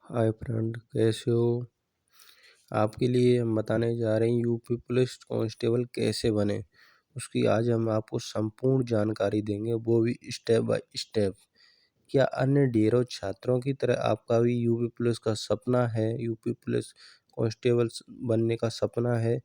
Hi friend, कैसे हो। आपके लिए हम बताने जा रहे हैं यूपी पुलिस कांस्टेबल कैसे बने। उसकी आज हम आपको संपूर्ण जानकारी देंगे, वो भी स्टेप बाय स्टेप। क्या अन्य ढेरों छात्रों की तरह आपका भी यूपी पुलिस का सपना है, यूपी पुलिस कांस्टेबल बनने का सपना है?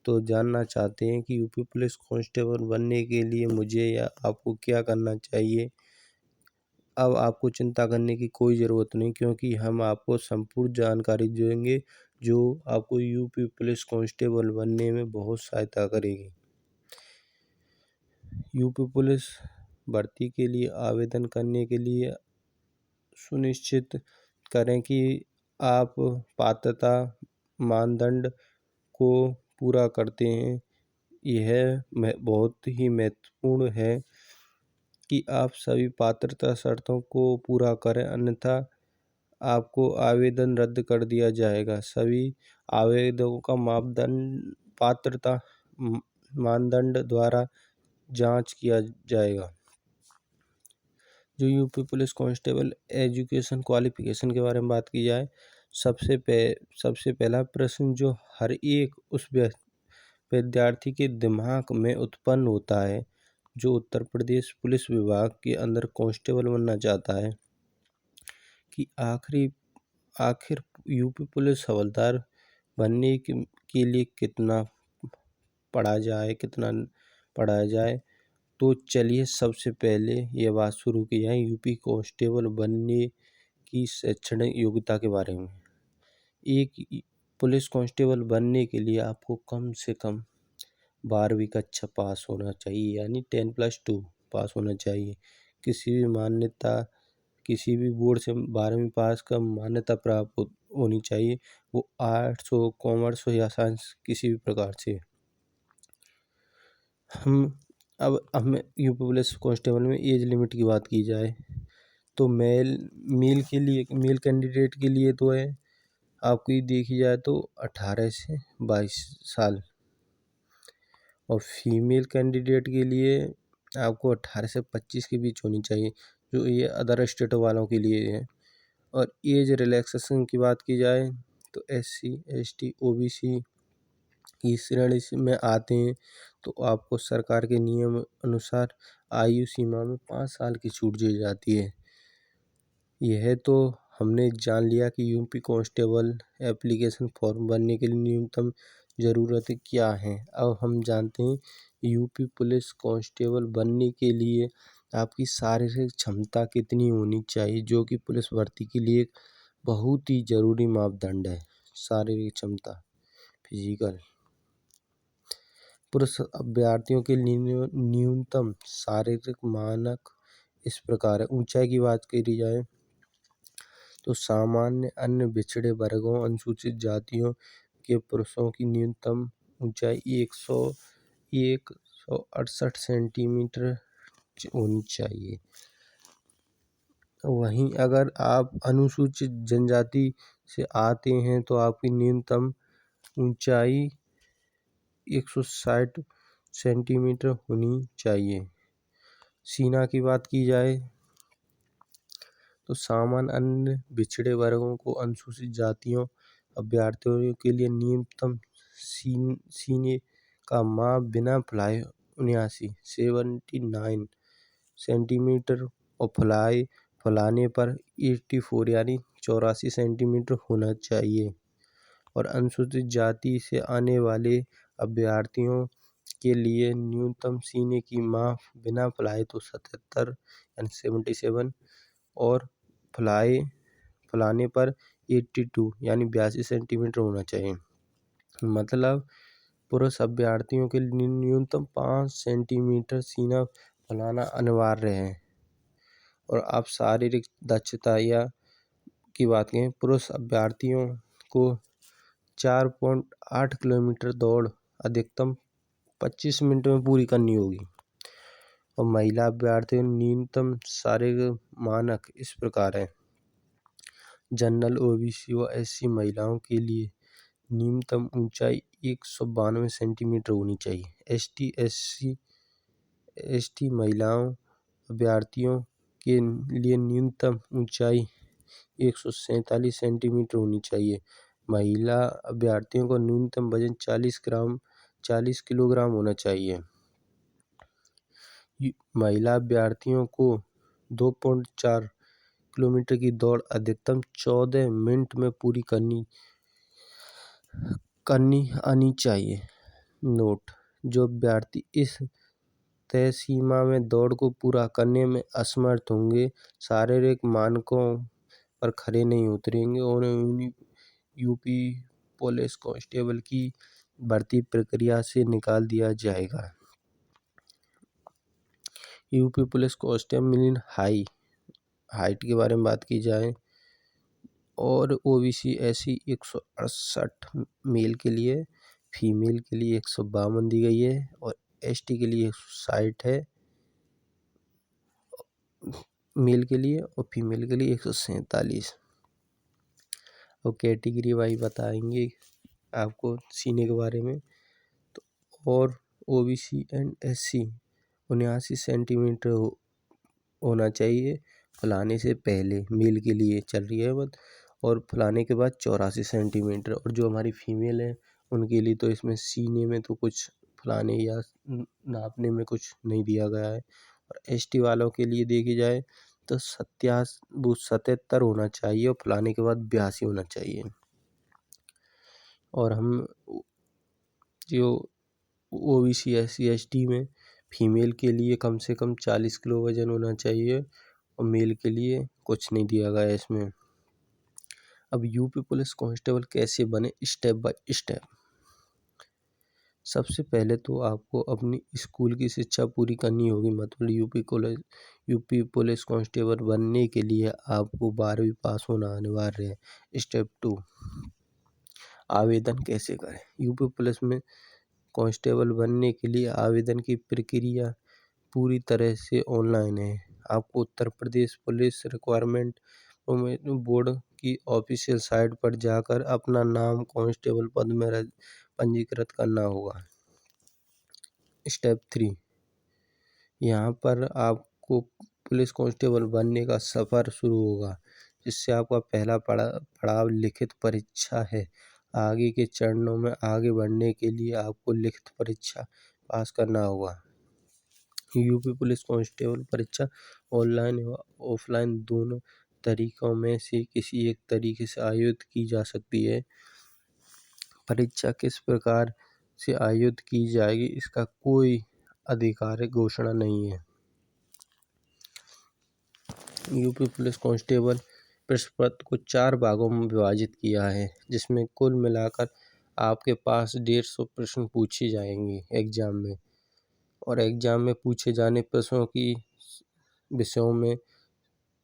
तो जानना चाहते हैं कि यूपी पुलिस कांस्टेबल बनने के लिए मुझे या आपको क्या करना चाहिए। अब आपको चिंता करने की कोई ज़रूरत नहीं, क्योंकि हम आपको संपूर्ण जानकारी देंगे जो आपको यूपी पुलिस कांस्टेबल बनने में बहुत सहायता करेगी। यूपी पुलिस भर्ती के लिए आवेदन करने के लिए सुनिश्चित करें कि आप पात्रता मानदंड को पूरा करते हैं। यह बहुत ही महत्वपूर्ण है कि आप सभी पात्रता शर्तों को पूरा करें, अन्यथा आपको आवेदन रद्द कर दिया जाएगा। सभी आवेदकों का मापदंड पात्रता मानदंड द्वारा जांच किया जाएगा। जो UP police constable education qualification के बारे में बात की जाए, सबसे पहला प्रश्न जो हर एक उस विद्यार्थी के दिमाग में उत्पन्न होता है जो उत्तर प्रदेश पुलिस विभाग के अंदर कांस्टेबल बनना चाहता है, कि आखिर यूपी पुलिस हवलदार बनने के लिए कितना पढ़ा जाए। तो चलिए सबसे पहले ये बात शुरू की जाए यूपी कांस्टेबल बनने की शैक्षणिक योग्यता के बारे में। एक पुलिस कांस्टेबल बनने के लिए आपको कम से कम 12वीं कक्षा पास होना चाहिए, यानी 10+2 पास होना चाहिए। किसी भी बोर्ड से 12वीं पास का मान्यता प्राप्त होनी चाहिए, वो आर्ट्स हो, कॉमर्स हो या साइंस, किसी भी प्रकार से। अब यूपी पुलिस कांस्टेबल में एज लिमिट की बात की जाए तो मेल कैंडिडेट के लिए तो है, आपकी देखी जाए तो 18 से 22 साल, और फीमेल कैंडिडेट के लिए आपको 18 से 25 के बीच होनी चाहिए, जो ये अदर स्टेट वालों के लिए है। और एज रिलैक्सेशन की बात की जाए तो SC ST OBC की श्रेणी में आते हैं, तो आपको सरकार के नियम अनुसार आयु सीमा में 5 साल की छूट दी जाती है। यह तो हमने जान लिया कि यूपी कांस्टेबल एप्लीकेशन फॉर्म भरने के लिए न्यूनतम ज़रूरतें क्या हैं। अब हम जानते हैं यूपी पुलिस कांस्टेबल बनने के लिए आपकी शारीरिक क्षमता कितनी होनी चाहिए, जो कि पुलिस भर्ती के लिए एक बहुत ही ज़रूरी मापदंड है। शारीरिक क्षमता, फिजिकल। पुरुष अभ्यर्थियों के लिए न्यूनतम शारीरिक मानक इस प्रकार है। ऊंचाई की बात करी जाए तो सामान्य, अन्य पिछड़े वर्गों, अनुसूचित जातियों के पुरुषों की न्यूनतम ऊंचाई 168 सेंटीमीटर होनी चाहिए। वहीं अगर आप अनुसूचित जनजाति से आते हैं तो आपकी न्यूनतम ऊंचाई 160 सेंटीमीटर होनी चाहिए। सीना की बात की जाए तो सामान्य, अन्य पिछड़े वर्गों को, अनुसूचित जातियों अभ्यर्थियों के लिए न्यूनतम सीने का माप बिना फुलाए 79 सेंटीमीटर और फुलाने पर 84 यानी 84 सेंटीमीटर होना चाहिए। और अनुसूचित जाति से आने वाले अभ्यर्थियों के लिए न्यूनतम सीने की माप बिना फुलाए तो 77 यानी 77 और फुलाने पर 82 यानी 82 सेंटीमीटर होना चाहिए। मतलब पुरुष अभ्यर्थियों के लिए न्यूनतम 5 सेंटीमीटर सीना फुलाना अनिवार्य है। और आप शारीरिक दक्षता की बात करें, पुरुष अभ्यर्थियों को 4.8 किलोमीटर दौड़ अधिकतम 25 मिनट में पूरी करनी होगी। और महिला अभ्यर्थियों न्यूनतम शारीरिक मानक इस प्रकार है। जनरल, OBC व SC महिलाओं के लिए न्यूनतम ऊंचाई 192 सेंटीमीटर होनी चाहिए। ST महिलाओं अभ्यर्थियों के लिए न्यूनतम ऊंचाई 147 सेंटीमीटर होनी चाहिए। महिला अभ्यर्थियों का न्यूनतम वजन 40 किलोग्राम होना चाहिए। महिला अभ्यर्थियों को 2.4 किलोमीटर की दौड़ अधिकतम 14 मिनट में पूरी करनी आनी चाहिए। नोट: जो अभ्यर्थी इस तय सीमा में दौड़ को पूरा करने में असमर्थ होंगे, शारीरिक मानकों पर खरे नहीं उतरेंगे और उन्हें यूपी पुलिस कांस्टेबल की भर्ती प्रक्रिया से निकाल दिया जाएगा। यूपी पुलिस कांस्टेबल हाइट के बारे में बात की जाए और ओबीसी SC 168 मेल के लिए, फीमेल के लिए 152 दी गई है और ST के लिए 160 है मेल के लिए और फीमेल के लिए 147। और कैटेगरी वाइज बताएंगे आपको सीने के बारे में। तो और ओबीसी एंड SC 79 सेंटीमीटर होना चाहिए फुलाने से पहले, मेल के लिए चल रही है बात, और फुलाने के बाद 84 सेंटीमीटर। और जो हमारी फीमेल है उनके लिए तो इसमें सीने में तो कुछ फुलाने या नापने में कुछ नहीं दिया गया है। और ST वालों के लिए देखी जाए तो 77 होना चाहिए और फुलाने के बाद 82 होना चाहिए। और हम जो ओबीसी SC ST में फीमेल के लिए कम से कम 40 किलो वजन होना चाहिए और मेल के लिए कुछ नहीं दिया गया इसमें। अब यूपी पुलिस कांस्टेबल कैसे बने, स्टेप बाय स्टेप। सबसे पहले तो आपको अपनी स्कूल की शिक्षा पूरी करनी होगी। मतलब यूपी पुलिस कांस्टेबल बनने के लिए आपको 12वीं पास होना अनिवार्य है। स्टेप 2, आवेदन कैसे करें। यूपी पुलिस में कांस्टेबल बनने के लिए आवेदन की प्रक्रिया पूरी तरह से ऑनलाइन है। आपको Uttar Pradesh police requirement board की ऑफिशियल साइट पर जाकर अपना नाम कांस्टेबल पद में पंजीकृत करना होगा। स्टेप 3, यहाँ पर आपको पुलिस कांस्टेबल बनने का सफ़र शुरू होगा, जिससे आपका पहला पड़ाव लिखित परीक्षा है। आगे के चरणों में आगे बढ़ने के लिए आपको लिखित परीक्षा पास करना होगा। यूपी पुलिस कांस्टेबल परीक्षा ऑनलाइन व ऑफलाइन दोनों तरीकों में से किसी एक तरीके से आयोजित की जा सकती है। परीक्षा किस प्रकार से आयोजित की जाएगी इसका कोई आधिकारिक घोषणा नहीं है। यूपी पुलिस कांस्टेबल प्रश्न पत्र को 4 भागों में विभाजित किया है, जिसमें कुल मिलाकर आपके पास 150 प्रश्न पूछे जाएंगे एग्जाम में। और एग्जाम में पूछे जाने प्रश्नों की विषयों में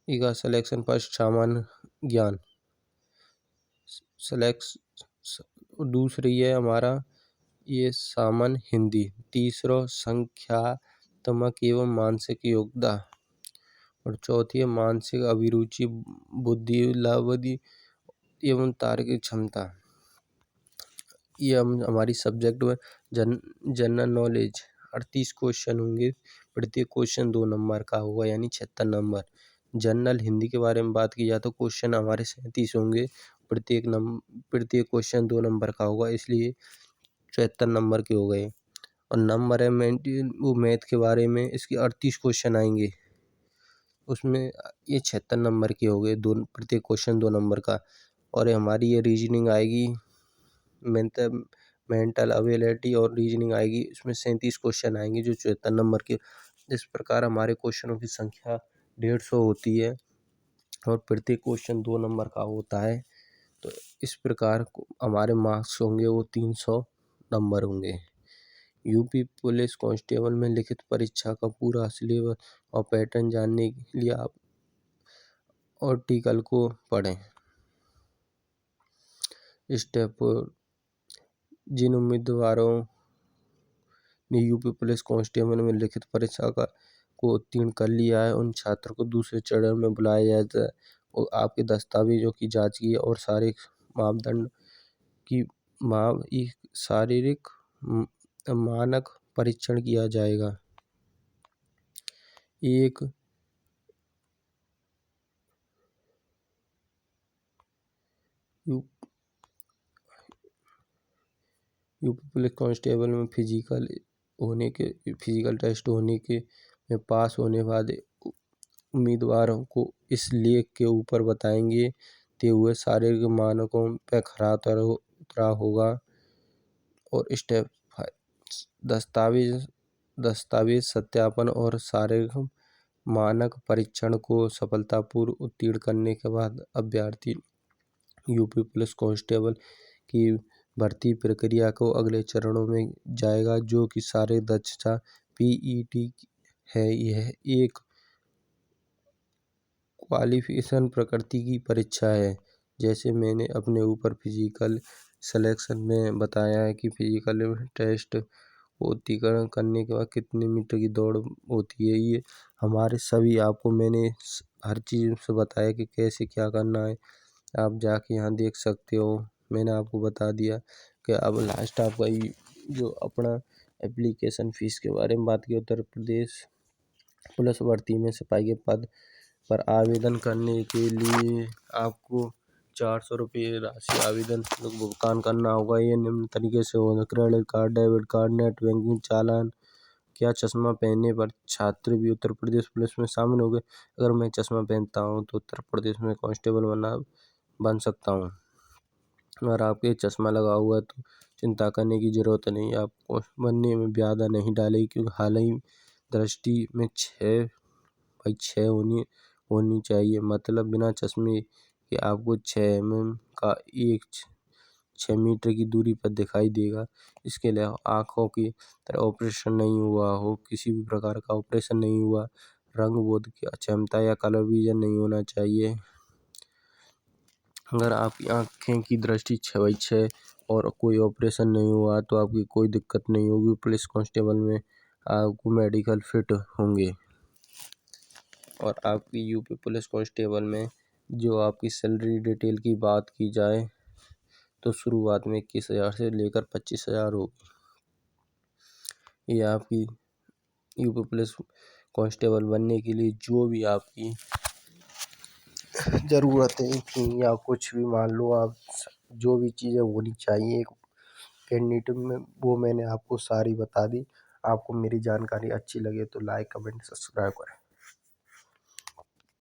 इका सिलेक्शन फर्स्ट सामान्य ज्ञान, दूसरी है हमारा ये सामान्य हिंदी, तीसरा संख्यात्मक एवं मानसिक योग्यता और चौथी है मानसिक अभिरुचि, बुद्धि एवं तार्किक क्षमता। ये हमारी सब्जेक्ट में जनरल नॉलेज 38 क्वेश्चन होंगे। प्रत्येक क्वेश्चन 2 नंबर का होगा, यानी 76 नंबर। जनरल हिंदी के बारे में बात की जाए तो क्वेश्चन हमारे 37 होंगे। प्रत्येक क्वेश्चन 2 नंबर का होगा, इसलिए 74 नंबर के हो गए। और नंबर है मैथ के बारे में, इसके 38 क्वेश्चन आएंगे, उसमें ये 76 नंबर के हो गए, प्रत्येक क्वेश्चन 2 नंबर का। और हमारी ये रीजनिंग आएगी, मेंटल एबिलिटी और रीजनिंग आएगी, इसमें 37 क्वेश्चन आएंगे जो 74 नंबर के। इस प्रकार हमारे क्वेश्चनों की संख्या 150 होती है और प्रत्येक क्वेश्चन 2 नंबर का होता है। तो इस प्रकार हमारे मार्क्स होंगे वो 300 नंबर होंगे। यूपी पुलिस कांस्टेबल में लिखित परीक्षा का पूरा सिलेबस और पैटर्न जानने के लिए आप आर्टिकल को पढ़ें। स्टेप, जिन उम्मीदवारों ने यूपी पुलिस कांस्टेबल में लिखित परीक्षा को उत्तीर्ण कर लिया है, उन छात्रों को दूसरे चरण में बुलाया जाता है और आपके दस्तावेजों की जांच की और सारे मापदंड की शारीरिक मानक परीक्षण किया जाएगा। एक यू यूपी पुलिस कांस्टेबल में फिजिकल टेस्ट होने के में पास होने वाले उम्मीदवारों को इस लेख के ऊपर बताएंगे ते हुए शारीरिक मानकों पर खरा उतरा होगा। और स्टेप 5 दस्तावेज सत्यापन और शारीरिक मानक परीक्षण को सफलतापूर्व उत्तीर्ण करने के बाद अभ्यर्थी यूपी पुलिस कांस्टेबल की भर्ती प्रक्रिया को अगले चरणों में जाएगा, जो कि शारीरिक दक्षता PET है। यह एक क्वालिफिकेशन प्रकृति की परीक्षा है। जैसे मैंने अपने ऊपर फिजिकल सिलेक्शन में बताया है कि फिजिकल टेस्ट उत्तीर्ण करने के बाद कितने मीटर की दौड़ होती है। ये हमारे सभी आपको मैंने हर चीज़ से बताया कि कैसे क्या करना है। आप जाके यहाँ देख सकते हो। मैंने आपको बता दिया कि अब लास्ट आपका जो अपना एप्लीकेशन फ़ीस के बारे में बात की। उत्तर प्रदेश पुलिस भर्ती में सिपाही के पद पर आवेदन करने के लिए आपको 400 रुपये राशि आवेदन भुगतान करना होगा। ये निम्न तरीके से होगा: credit card, debit card, net banking, चालान। क्या चश्मा पहनने पर छात्र भी उत्तर प्रदेश पुलिस में शामिल हो गए? अगर मैं चश्मा पहनता हूँ तो उत्तर प्रदेश में कांस्टेबल बन सकता हूँ। अगर आपके चश्मा लगा हुआ है तो चिंता करने की जरूरत नहीं, आपको बनने में बाधा नहीं डालेगी, क्योंकि हाल ही दृष्टि में 6/6 होनी चाहिए। मतलब बिना चश्मे के आपको 6 mm का एक 6 मीटर की दूरी पर दिखाई देगा। इसके अलावा आँखों की तरह ऑपरेशन नहीं हुआ हो, किसी भी प्रकार का ऑपरेशन नहीं हुआ, रंग बोध की अक्षमता या कलर विजन नहीं होना चाहिए। अगर आपकी आँखें की दृष्टि 6/6 और कोई ऑपरेशन नहीं हुआ तो आपकी कोई दिक्कत नहीं होगी। पुलिस कांस्टेबल में आपको मेडिकल फिट होंगे। और आपकी यूपी पुलिस कांस्टेबल में जो आपकी सैलरी डिटेल की बात की जाए तो शुरुआत में 21,000 से लेकर 25,000 होगी। ये आपकी यूपी पुलिस कांस्टेबल बनने के लिए जो भी आपकी ज़रूरतें थी या कुछ भी मान लो आप जो भी चीज़ें होनी चाहिए एक कैंडिडेट में, वो मैंने आपको सारी बता दी। आपको मेरी जानकारी अच्छी लगे तो लाइक, कमेंट, सब्सक्राइब करें।